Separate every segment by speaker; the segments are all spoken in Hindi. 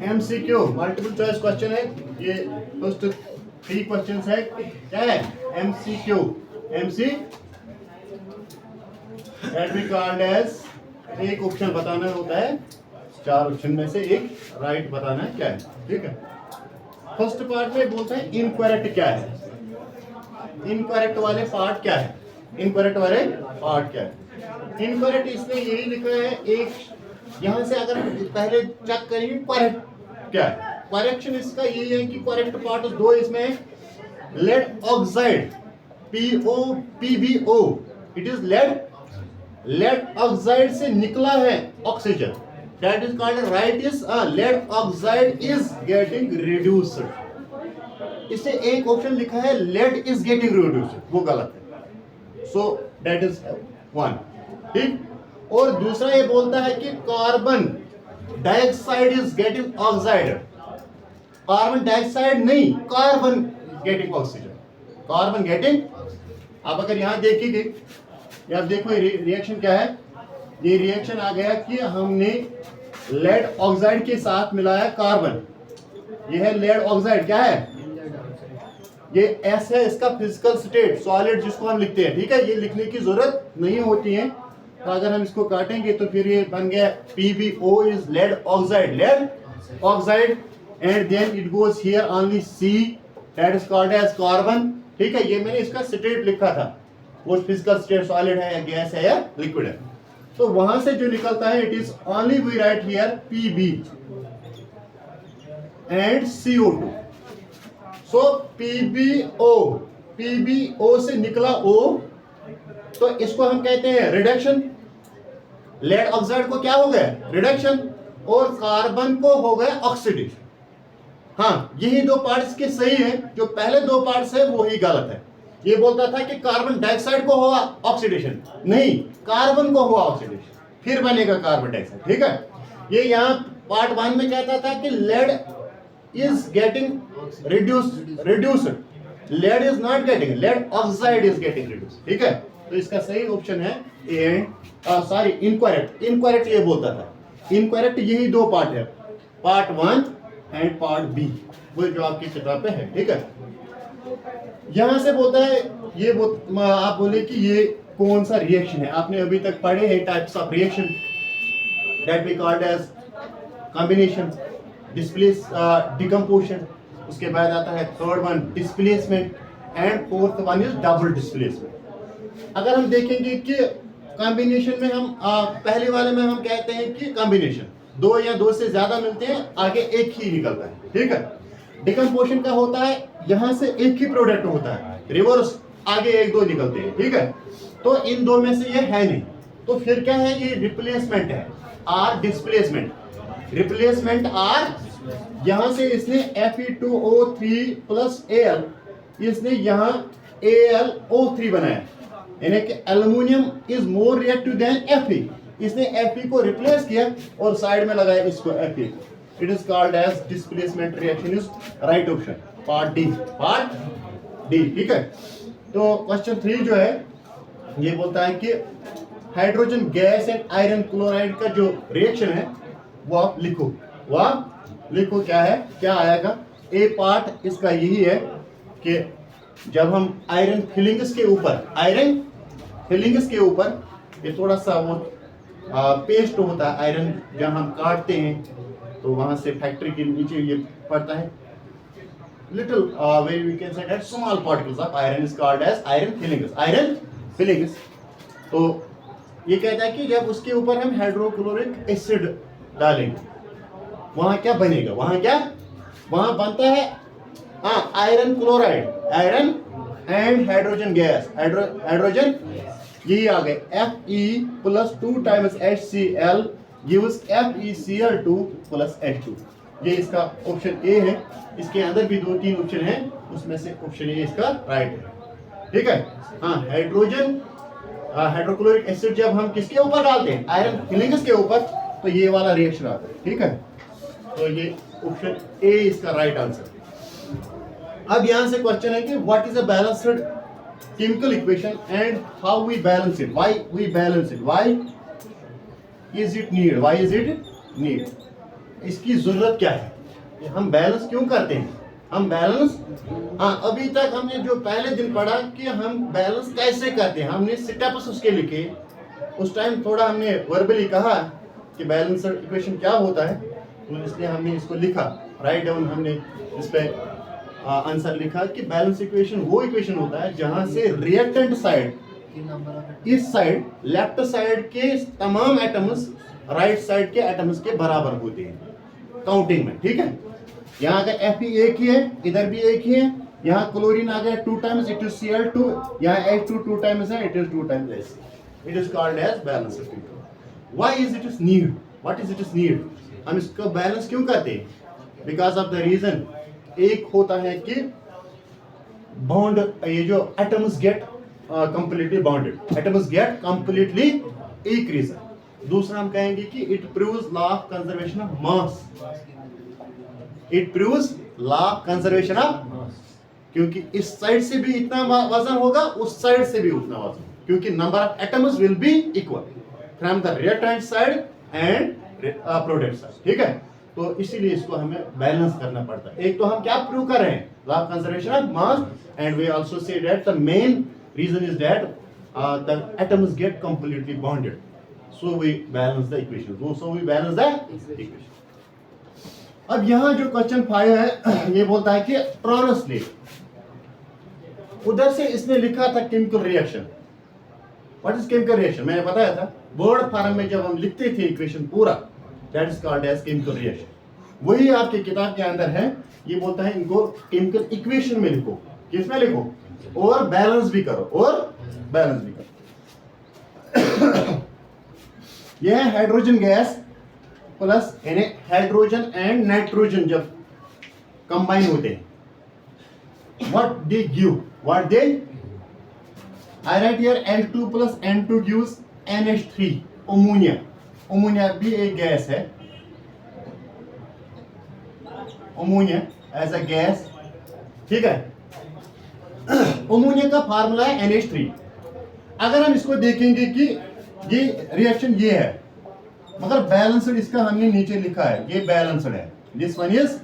Speaker 1: MCQ मल्टीपल चॉइस क्वेश्चन है ये। फर्स्ट 3 क्वेश्चंस है, क्या है MCQ। MC that we called as, एक ऑप्शन बताना होता है, 4 ऑप्शन में से एक राइट बताना है क्या है, ठीक है। फर्स्ट पार्ट में बोलता है इनकरेक्ट क्या है, इनकरेक्ट वाले पार्ट क्या है, इनकरेक्ट वाले पार्ट क्या है। इनकरेक्ट इसने यही लिखा है, एक यहां से अगर पहले चेक करेंगे करेक्ट क्या है। करेक्शन इसका यही है कि करेक्ट पार्ट दो इसमें, lead oxide PbO, it is lead oxide से निकला है oxygen, that is called right is lead oxide is getting reduced. इससे एक ऑप्शन लिखा है लेड इज गेटिंग रिड्यूस्ड, वो गलत है, सो दैट इज 1, ठीक। और दूसरा ये बोलता है कि carbon dioxide is getting oxide, carbon dioxide नहीं, carbon getting oxygen, carbon getting. अब अगर यहां देखिए, आप देखो रिएक्शन क्या है, ये रिएक्शन आ गया कि हमने लेड ऑक्साइड के साथ मिलाया कार्बन, ये है लेड ऑक्साइड, क्या है ये S है, इसका फिजिकल स्टेट सॉलिड जिसको हम लिखते हैं, ठीक है। ये लिखने की जरूरत नहीं होती है, तो अगर हम इसको काटेंगे तो फिर ये बन गया PbO is lead oxide and then it goes here only C, that is called as carbon, ठीक है। ये मैंने इसका स्टेट लिखा था, वो फिजिकल स्टेट सॉलिड है या गैस है या लिक्विड है। तो वहां से जो निकलता है it is only we write here Pb and CO2, so PbO से निकला O, तो इसको हम कहते हैं रिडक्शन। लेड ऑक्साइड को क्या हो गया रिडक्शन, और कार्बन को हो गया ऑक्सीडेशन। हाँ, यही 2 पार्ट्स के सही है, जो पहले 2 पार्ट्स है वो ही गलत है। ये बोलता था कि कार्बन डाइऑक्साइड को हुआ ऑक्सीडेशन, नहीं, कार्बन को हुआ ऑक्सीडेशन, फिर बनेगा कार्बन डाइऑक्साइड, ठीक है। ये यहाँ पार्ट 1 में कहता था कि lead is getting reduced, lead is not getting, lead oxide is getting reduced, ठीक है। तो इसका सही ऑप्शन है इनकरेक्ट ये बोलता था। इनकरेक्ट यही 2 पार्ट है, पार्ट 1 एंड पार्ट B, वो जो आपकी किताब पे है, ठीक है। यहां से बोलता है ये आप बोले कि ये कौन सा रिएक्शन है, आपने अभी तक पढ़े हैं types of reaction, that we called as combination, decomposition, उसके बाद आता है third one displacement and fourth one is double displacement. अगर हम देखेंगे कि कॉम्बिनेशन में हम पहले वाले में हम कहते हैं कि कॉम्बिनेशन 2 या 2 से ज्यादा मिलते हैं, आगे एक ही निकलता है, ठीक है। डिकम्पोजिशन का होता है यहां से एक ही प्रोडक्ट होता है, रिवर्स आगे 1-2 निकलते हैं, ठीक है। तो इन 2 में से ये है नहीं, तो फिर क्या है, ये रिप्लेसमेंट है और डिस्प्लेसमेंट। रिप्लेसमेंट आर, यहां से इसने Fe2O3 प्लस Al, इसने यहां AlO3 बनाया, यानी कि aluminium is more reactive than Fe, इसने Fe को रिप्लेस किया और साइड में लगाया इसको Fe, it is called as displacement reaction, is right option, part D, ठीक है। तो क्वेश्चन 3 जो है ये बोलता है कि hydrogen gas and iron chloride का जो रिएक्शन है वो आप लिखो क्या है, क्या आएगा। ए पार्ट इसका यही है कि जब हम आयरन फिलिंग्स के ऊपर ये थोड़ा सा वो पेस्ट होता है आयरन, जब हम काटते हैं तो वहां से फैक्ट्री के नीचे ये पड़ता है, little very we can say that small particles of iron is called as iron filings. तो ये कहता है कि जब उसके ऊपर हम हाइड्रोक्लोरिक एसिड डालेंगे वहां क्या बनेगा, वहां बनता है iron chloride, iron and hydrogen gas, hydrogen यही आ गए Fe plus 2 times HCl gives FeCl2 plus H2। ये इसका ऑप्शन ए है, इसके अंदर भी 2-3 ऑप्शन है, उसमें से ऑप्शन ए इसका राइट है, ठीक है। हाइड्रोक्लोरिक एसिड जब हम किसके ऊपर डालते हैं, आयरन फिलिंग्स के ऊपर, तो ये वाला रिएक्शन आता है, ठीक है। तो ये ऑप्शन ए इसका राइट आंसर। अब यहां से क्वेश्चन है कि what is a balanced chemical equation and how we balance it, why we balance it, why is it need, why is it need, इसकी जरूरत क्या है, हम बैलेंस क्यों करते हैं, हम बैलेंस, हाँ अभी तक हमने जो पहले दिन पढ़ा कि हम बैलेंस कैसे करते हैं, हमने स्टेप्स उसके लिखे, उस टाइम थोड़ा हमने वर्बली कहा कि बैलेंस इक्वेशन क्या होता है, तो इसलिए हमने इसको लिखा, राइट डाउन हमने इस पे आंसर लिखा कि बैलेंस इक्वेशन वो इक्वेशन होता है जहां से रिएक्टेंट साइड, इस साइड लेफ्ट साइड के तमाम एटम्स राइट साइड के एटम्स के बराबर होते हैं काउंटिंग में, ठीक है। यहाँ अगर Fe एक ही है, इधर भी एक ही है, यहाँ क्लोरीन आ गया 2 टाइम्स, इट इज Cl2, यहाँ H2 2 टाइम्स है, it is 2 times H, it is called as balance equation. Why is it is need, what is it is need, हम इसको बैलेंस क्यों करते हैं, बिकॉज ऑफ द रीजन, एक होता है कि बॉन्ड, ये जो atoms get completely bonded, atoms get completely, एक रीजन। दूसरा हम कहेंगे कि it proves law of conservation of mass, it proves law of conservation of mass, क्योंकि इस साइड से भी इतना वजन होगा, उस साइड से भी उतना वजन, क्योंकि number of atoms will be equal from the reactant side and product side, ठीक है। तो इसीलिए इसको हमें बैलेंस करना पड़ता है। एक तो हम क्या प्रूव कर रहे हैं, law of conservation of mass, and we also say that the main reason is that the atoms get completely bonded, so we balance the equation, so we balance the equation. अब यहाँ जो क्वेश्चन 5 है ये बोलता है कि ट्रांसलेट, उधर से इसने लिखा था chemical reaction, what is chemical reaction, मैंने बताया था वर्ड फॉर्म में जब हम लिखते थे इक्वेशन पूरा, that is called as chemical reaction. वही आपकी किताब के अंदर है, ये बोलता है इनको केमिकल इक्वेशन में लिखो, किसमें लिखो, और बैलेंस भी करो, और बैलेंस भी करो। यह है हाइड्रोजन गैस प्लस यानी हाइड्रोजन एंड नाइट्रोजन जब कंबाइन होते हैं, what they give, what they, I right here H2 plus N2 gives NH3, ammonia, ammonia भी एक गैस है, अमोनिया एज अ गैस, ठीक है। अमोनिया का फार्मूला है NH3। अगर हम इसको देखेंगे कि ये रिएक्शन ये है, मगर बैलेंस्ड इसका हमने नीचे लिखा है, ये बैलेंस्ड है, this one is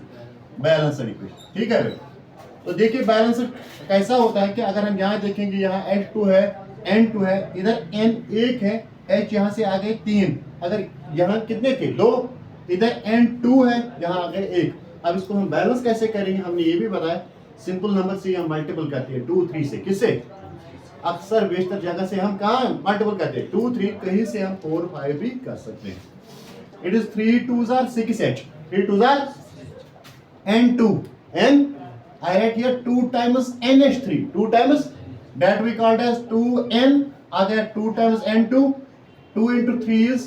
Speaker 1: balanced equation, ठीक है। तो देखिए बैलेंस्ड कैसा होता है कि अगर हम यहाँ देखेंगे, यहाँ H2 है, N2 है, इधर N1 है, H यहाँ से आ गए 3, अगर यहाँ कितने थे 2, इधर N2 है, यहाँ आ गए 1। अब इसको हम बैलेंस कैसे करेंगे, हमने ये भी बताया, सिंपल नंबर से हम मल्टीपल करते हैं 2 3 से, किससे, अक्सर बेशतर जगह से हम कहाँ मल्टीपल करते हैं 2 3, कहीं से हम 4 5 भी कर सकते हैं। It is 3 2s are 6H, 3 2s are N2, and I write here 2 times NH3, 2 times that we called as 2N, आ गया 2 times N2, 2 into 3 is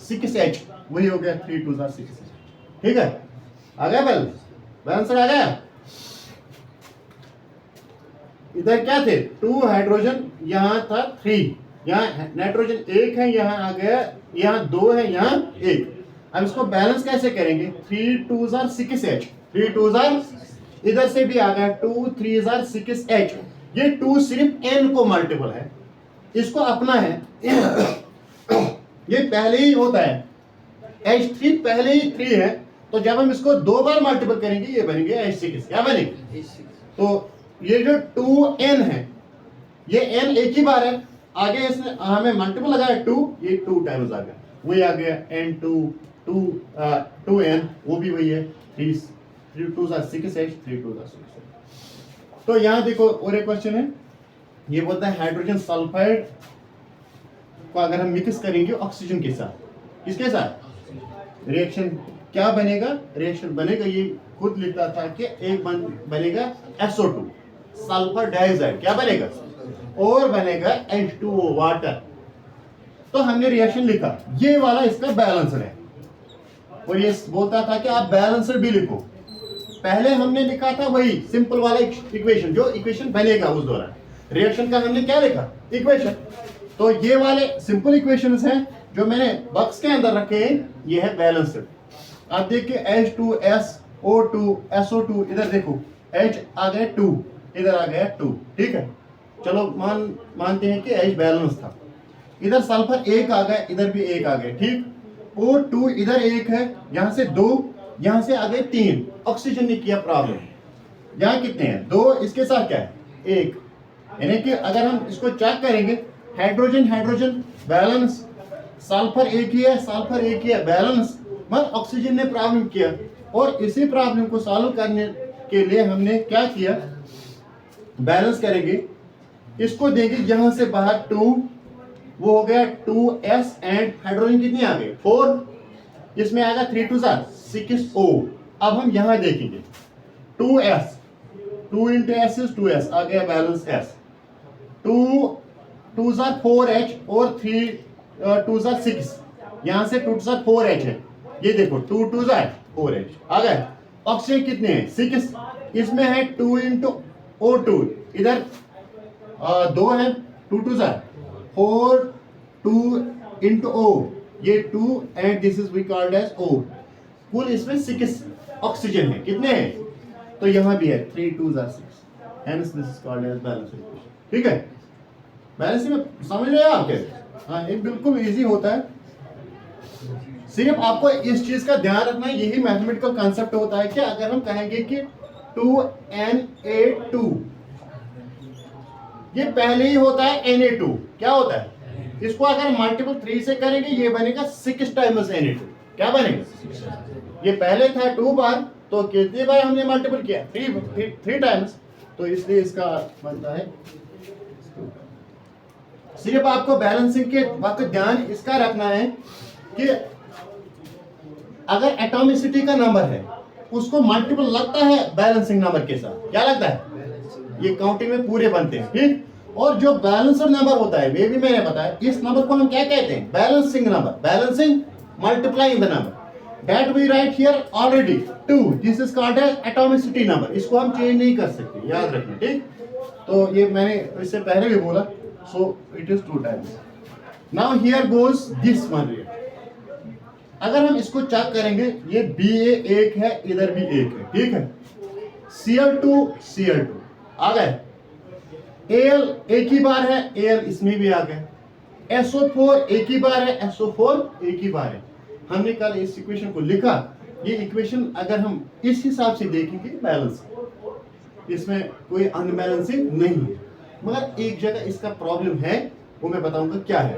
Speaker 1: 6H, वही हो गया 3 2s are 6H, ठीक है। आ गया बैलेंस आ गया। इधर क्या थे 2 हाइड्रोजन, यहाँ था 3, यहाँ नाइट्रोजन 1 है, यहाँ आ गया, यहाँ 2 है, यहाँ 1। अब इसको बैलेंस कैसे करेंगे, 3 2s are 6H, 3 2s are, इधर से भी आ गया 2 3s are 6H, ये 2 सिर्फ N को मल्टीपल है, इसको अपना है, ये पहले ही होता है, H3 पहले ही 3 है, तो जब हम इसको 2 बार मल्टीपल करेंगे ये बनेंगे H6, क्या बनेंगे, तो ये जो 2N है, ये N एक ही बार है, आगे इसने हमें मल्टीपल लगाया 2, ये 2 टाइम्स आ गया, वही आ गया N2 2N, वो भी वही है, 3 2s are 6H, 3 2s are 6H। तो यहाँ देखो और एक क्वेश्चन है, ये बोलता है हाइड्रोजन सल्फाइड को अगर हम मिक्स करेंगे ऑक्सीजन के साथ, किसके साथ, रिएक्शन क्या बनेगा, रिएक्शन बनेगा, ये खुद लिखता था कि एक बनेगा SO2 सल्फर डाइऑक्साइड, क्या बनेगा, और बनेगा H2O वाटर। तो हमने रिएक्शन लिखा, ये वाला इसका बैलेंस्ड है, और ये बोलता था कि आप बैलेंस्ड भी लिखो। पहले हमने लिखा था वही सिंपल वाला इक्वेशन, जो इक्वेशन बनेगा उस दौरान, रिएक्शन का हमने क्या लिखा, इक्वेशन। तो ये वाले सिंपल इक्वेशंस हैं जो मैंने बॉक्स के अंदर रखे हैं, ये है बैलेंस्ड। आप देखिए H2SO2 SO2, इधर देखो H आ गया 2, इधर आ गया 2, ठीक है। चलो मानते हैं कि H बैलेंस था, इधर सल्फर 1 आ गया, इधर भी 1 आ गया, ठीक। O2 इधर 1 है, यहां से 2, यहां से आ गए 3, ऑक्सीजन ने किया प्रॉब्लम। यहाँ कितने हैं? 2, इसके साथ क्या है? 1। यानी कि अगर हम इसको चेक करेंगे, हाइड्रोजन हाइड्रोजन बैलेंस, सल्फर एक ही है, सल्फर एक ही है, बैलेंस, मगर ऑक्सीजन ने प्रॉब्लम किया। और इसी प्रॉब्लम को सॉल्व करने के लिए हमने क्या किया, बैलेंस करेंगे, इसको देंगे यहां से बाहर 2, वो हो गया 2s, एंड हाइड्रोजन कितनी आ गई? 4, इसमें आएगा 3 2 6O। अब हम यहां देखेंगे 2s, 2 into s is 2s, आ गया बैलेंस s, 2 2 4h और 3 2 6, यहां से 2 4h है, ये देखो 2 2 4h आ गए। ऑक्सीजन कितने हैं? 6, इसमें है 2 into O2, इधर 2 है, 2 2 4, 2 into O, ये 2 and this is we called as O। कुल इसमें 6 ऑक्सीजन है, कितने हैं? तो यहां भी है 3 2 6, hence this is called as balance equation. ठीक है, बैलेंस में समझ रहे हैं आप क्या? हाँ, ये बिल्कुल इजी होता है। सिर्फ आपको इस चीज का ध्यान रखना है, यही मैथमेटिकल कॉन्सेप्ट होता है कि अगर हम कहेंगे कि 2Na2, ये पहले ही होता है Na2, क्या होता है? इसको अगर मल्टीपल 3 से करेंगे ये बनेगा 6 टाइम्स Na2। क्या बनेगा? ये पहले था 2 बार, तो कितनी बार हमने मल्टीपल किया? 3 टाइम्स, तो इसलिए इसका बनता है। सिर्फ आपको बैलेंसिंग के वक्त ध्यान इसका रखना है कि अगर एटॉमिसिटी का नंबर है उसको मल्टीपल लगता है बैलेंसिंग नंबर के साथ, क्या लगता है? ये काउंटिंग में पूरे बनते हैं, ठीक। और जो बैलेंसर नंबर होता है, वे भी मैंने बताया, इस नंबर को हम क्या कहते हैं? Balancing number, balancing multiplying the number that we write here already 2, this is called as atomicity number, इसको हम चेंज नहीं कर सकते, याद रखना, ठीक। तो ये मैंने इससे पहले भी बोला, so it is 2 times. Now here goes this one reaction. अगर हम इसको चेक करेंगे, ये Ba1 है, इधर भी 1 है, ठीक है। Cl2 आ गए, Al एक ही बार है, Al इसमें भी आ गए, SO4 एक ही बार है, SO4 एक ही बार है। हमने कल इस इक्वेशन को लिखा, ये इक्वेशन अगर हम इस हिसाब से देखेंगे बैलेंस, इसमें कोई अनबैलेंसिंग नहीं है, मगर एक जगह इसका प्रॉब्लम है, वो मैं बताऊंगा क्या है।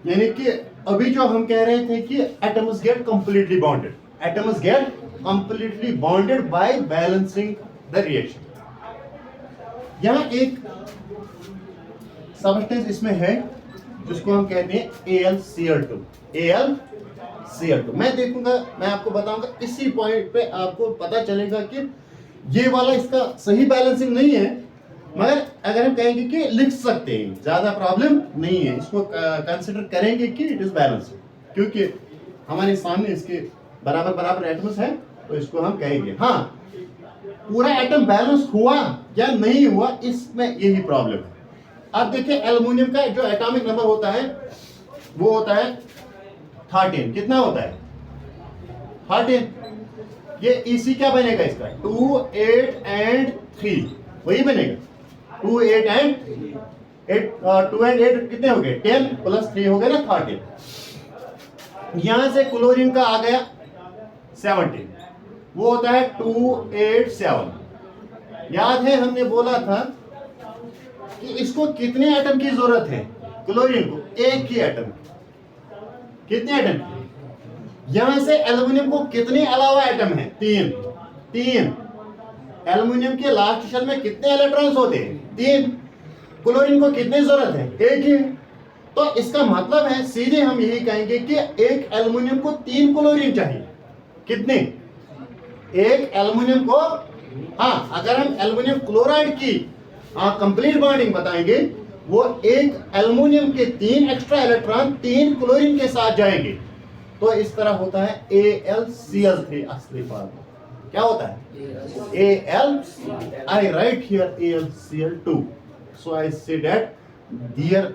Speaker 1: यानी कि अभी जो हम कह रहे थे कि atoms get completely bonded, atoms get completely bonded by balancing the reaction. यहां एक सब्सटेंस इसमें है जिसको हम कहते हैं AlCl2, AlCl2। मैं देखूंगा, मैं आपको बताऊंगा, इसी पॉइंट पे आपको पता चलेगा कि ये वाला इसका सही बैलेंसिंग नहीं है, मगर अगर हम कहेंगे कि लिख सकते हैं, ज्यादा प्रॉब्लम नहीं है, इसको कंसिडर करेंगे कि इट इज बैलेंस, क्योंकि हमारे सामने इसके बराबर बराबर एटम्स है, तो इसको हम कहेंगे। हाँ, पूरा एटम बैलेंस हुआ या नहीं हुआ, इसमें यही प्रॉब्लम है। अब देखिए, एल्युमिनियम का जो एटॉमिक नंबर होता है वो होता है 13। कितना होता है? 13। ये EC क्या बनेगा इसका? 2 8 एंड 3, वही बनेगा। 2 8 एंड 8 कितने हो गए? 10 प्लस 3 हो गए ना 13। यहां से क्लोरीन का आ गया 17, वो होता है 287। याद है हमने बोला था कि इसको कितने एटम की जरूरत है? क्लोरीन को एक ही एटम। कितने एटम? यहां से एल्युमिनियम को कितने अलावा एटम है? 3। एल्युमिनियम के लास्ट शेल में कितने इलेक्ट्रॉन्स होते हैं? 3। क्लोरीन को कितनी जरूरत है? एक ही। तो इसका मतलब है, सीधे हम यही कहेंगे कि एक एल्युमिनियम को 3 क्लोरीन चाहिए। कितने? एक एल्युमिनियम को, हाँ, अगर हम एल्युमिनियम क्लोराइड की कंप्लीट बॉन्डिंग बताएंगे, वो एक एल्युमिनियम के 3 एक्स्ट्रा इलेक्ट्रॉन 3 क्लोरीन के साथ जाएंगे, तो इस तरह होता है AlCl3 असली फॉर्म। क्या होता है? I write here AlCl2, so I say that here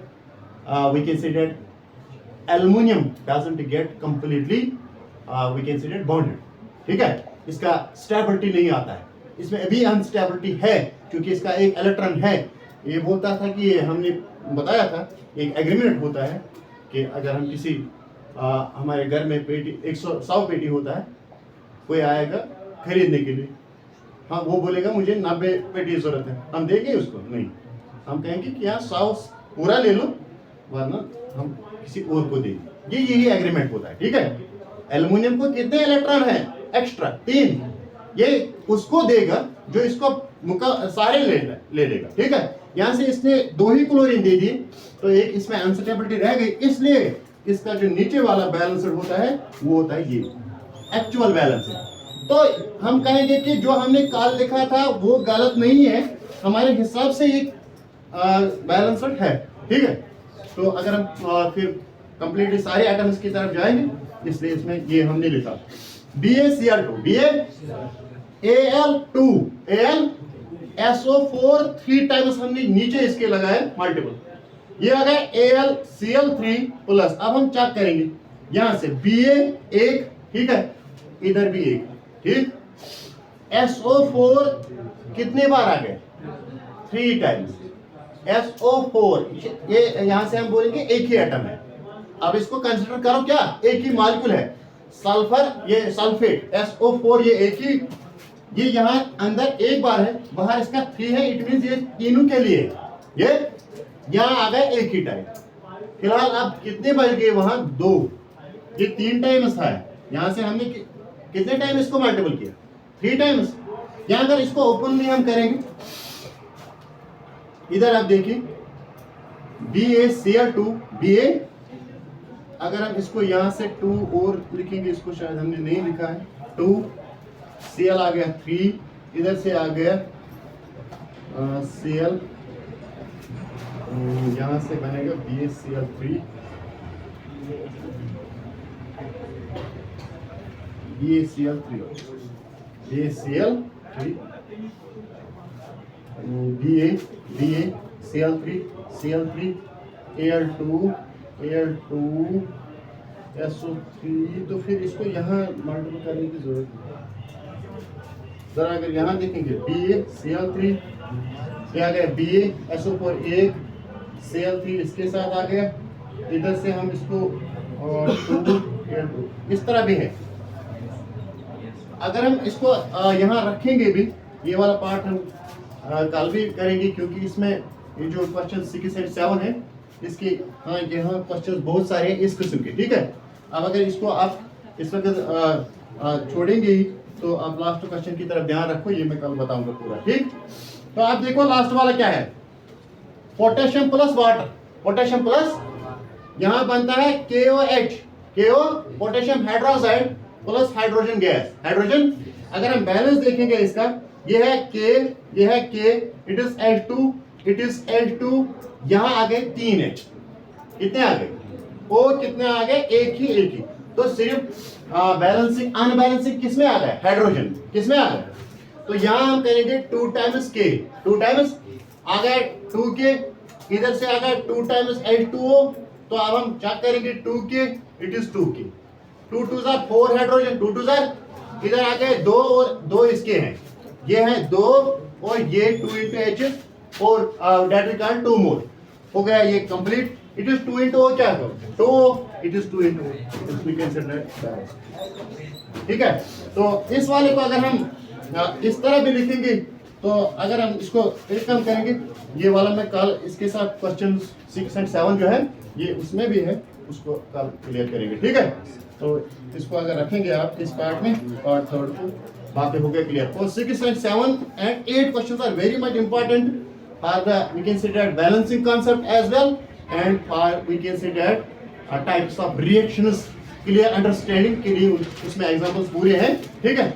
Speaker 1: we can say that aluminum doesn't get completely we can say that bonded। ठीक है, इसका स्टेबिलिटी नहीं आता है, इसमें अभी अनस्टेबिलिटी है क्योंकि इसका एक इलेक्ट्रॉन है। ये बोलता था कि हमने बताया था एक एग्रीमेंट होता है कि अगर हम किसी हमारे घर में पेटी 100 पेटी होता है, कोई आएगा खरीदने के लिए, हाँ वो बोलेगा मुझे 90 पेटी जरूरत है, हम देंगे उसको? नहीं, हम कहेंगे कि यहाँ 100 पूरा ले लो वरना हम किसी और को देंगे। यही एग्रीमेंट होता है, ठीक है। एल्युमिनियम को कितने इलेक्ट्रॉन है एक्स्ट्रा? 3। ये उसको देगा जो इसको सारे ले लेगा, ठीक है। यहाँ से इसने 2 ही क्लोरीन दे दिए तो एक इसमें अनस्टेबिलिटी रह गई, इसलिए इसका जो नीचे वाला बैलेंस होता है वो होता है ये एक्चुअल बैलेंस है। तो हम कहेंगे कि जो हमने कल लिखा था वो गलत नहीं है, हमारे हिसाब से एक बैलेंस है, ठीक है। तो अगर हम फिर कंप्लीटली सारे एटम्स की तरफ जाएंगे, इसलिए इसमें ये हमने लिखा BaCl2 BaAl2 AlSO4 3 टाइम्स हमने नीचे इसके लगाए मल्टीपल, ये आ गया AlCl3 प्लस। अब हम चेक करेंगे यहां से Ba 1, ठीक है, इधर भी 1, ठीक। SO4 कितने बार आ गए? 3 टाइम्स। SO4 ये यहां से हम बोलेंगे एक ही एटम है। अब इसको कंसीडर करो क्या एक ही मॉलिक्यूल है। सल्फर, ये सल्फेट SO4 ये एक ही, ये यहाँ अंदर एक बार है, बाहर इसका 3 है, इट मींस ये तीनों के लिए ये यहाँ आ गए एक ही टाइम। फिलहाल अब कितने बच गए? वहां 2, ये 3 टाइम्स था। यहाँ से हमने कितने टाइम इसको मल्टीपल किया? 3 टाइम्स। यहाँ अगर इसको ओपनली हम करेंगे, इधर आप देखिए BaCl2 Ba, अगर हम इसको यहाँ से 2 और लिखेंगे, इसको शायद हमने नहीं लिखा है, 2 Cl आ गया 3, इधर से आ गया Cl, यहाँ से बनेगा BaCl3 BaCl3 Cl3 Al2 SO3, तो फिर इसको यहाँ मल्टीपल करने की जरूरत नहीं। जरा अगर यहाँ देखेंगे BaCl3 ये आ गया BaSO4 1, Cl3 इसके साथ आ गया, इधर से हम इसको 2 इस तरह भी है। अगर हम इसको यहाँ रखेंगे भी, ये वाला पार्ट हम कल भी करेंगे क्योंकि इसमें ये जो क्वेश्चन 6 और 7 है इसके यहाँ क्वेश्चन बहुत सारे हैं इस किस्म के, ठीक है। अब अगर इसको आप इस वक्त छोड़ेंगे ही तो आप लास्ट क्वेश्चन की तरफ ध्यान रखो, ये मैं कल बताऊंगा पूरा, ठीक। तो आप देखो लास्ट वाला क्या है, potassium plus water, potassium plus यहाँ बनता है KOH, KO potassium hydroxide plus hydrogen gas, hydrogen. अगर हम बैलेंस देखेंगे इसका, ये है K, ये है K, it is H2, it is H2, यहाँ आ गए 3H, कितने आ गए? O कितने आ गए? एक ही। तो सिर्फ बैलेंसिंग अनबैलेंसिंग किसमें आ गए? हाइड्रोजन, किसमें आ गए? तो यहाँ हम करेंगे 2 टाइम्स K, 2 टाइम्स आ गए 2K, इधर से आ गए 2 टाइम्स H2O, तो अब हम चेक करेंगे 2K, it is 2K, 2 2 4 hydrogen, 2 2 इधर आ गए 2 और 2 इसके हैं, ये हैं 2 और ये 2 into H और that we call 2 more, हो गया ये complete. It is 2 into O, क्या है 2, it is 2 into O, we consider that, ठीक है। तो इस वाले को अगर हम इस तरह भी लिखेंगे, तो अगर हम इसको एक कम करेंगे, ये वाला मैं कल इसके साथ क्वेश्चन 6 और 7 जो है ये उसमें भी है, उसको कल क्लियर करेंगे, ठीक है। तो इसको अगर रखेंगे आप इस पार्ट में, पार्ट 3 को, बाकी हो गया क्लियर। और 6 and 7 and 8 questions are very much important for the, we can say that balancing concept as well, and for we can say that types of reactions clear understanding के लिए उसमें एग्जांपल्स पूरे हैं, ठीक है।